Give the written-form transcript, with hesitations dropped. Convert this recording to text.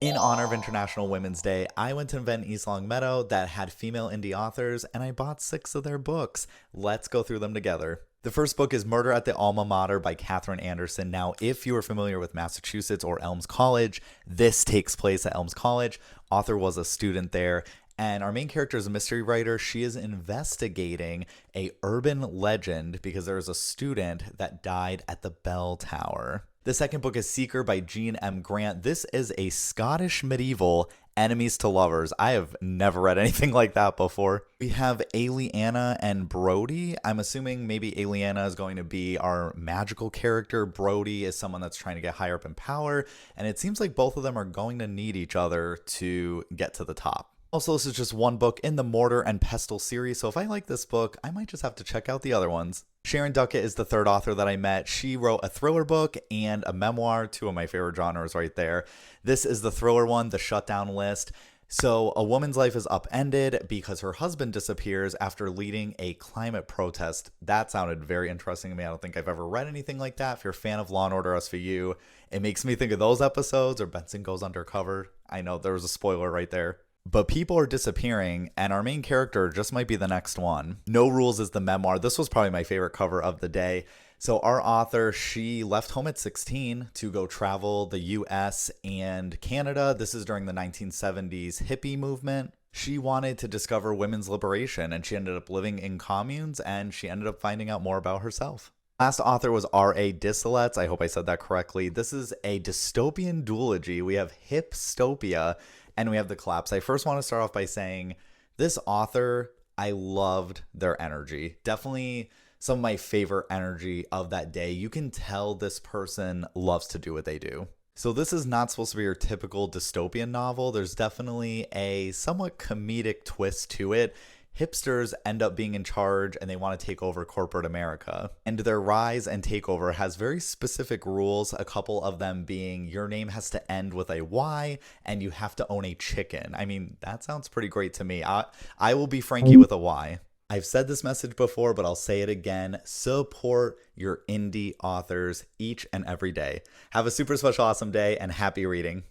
In honor of International Women's Day, I went to an event in East Long Meadow that had female indie authors, and I bought 6 of their books. Let's go through them together. The first book is Murder at the Alma Mater by Katherine Anderson. Now, if you are familiar with Massachusetts or Elms College, this takes place at Elms College. Author was a student there, and our main character is a mystery writer. She is investigating a urban legend because there is a student that died at the bell tower. The second book is Seeker by Jean M. Grant. This is a Scottish medieval enemies to lovers. I have never read anything like that before. We have Aliana and Brody. I'm assuming maybe Aliana is going to be our magical character. Brody is someone that's trying to get higher up in power. And it seems like both of them are going to need each other to get to the top. Also, this is just one book in the Mortar and Pestle series, so if I like this book, I might just have to check out the other ones. Sharon Duckett is the third author that I met. She wrote a thriller book and a memoir, 2 of my favorite genres right there. This is the thriller one, The Shutdown List. So, a woman's life is upended because her husband disappears after leading a climate protest. That sounded very interesting to me. I don't think I've ever read anything like that. If you're a fan of Law & Order SVU, it makes me think of those episodes, or Benson Goes Undercover. I know there was a spoiler right there. But people are disappearing, and our main character just might be the next one. No Rules is the memoir. This was probably my favorite cover of the day. So our author, she left home at 16 to go travel the US and Canada. This is during the 1970s hippie movement. She wanted to discover women's liberation, and she ended up living in communes, and she ended up finding out more about herself. Last author was R.A. Disselets. I hope I said that correctly. This is a dystopian duology. We have Hipstopia and we have The Collapse. I first want to start off by saying this author, I loved their energy. Definitely some of my favorite energy of that day. You can tell this person loves to do what they do. So this is not supposed to be your typical dystopian novel. There's definitely a somewhat comedic twist to it. Hipsters end up being in charge and they want to take over corporate America. And their rise and takeover has very specific rules, a couple of them being your name has to end with a Y and you have to own a chicken. I mean, that sounds pretty great to me. I will be Frankie with a Y. I've said this message before, but I'll say it again. Support your indie authors each and every day. Have a super special awesome day and happy reading.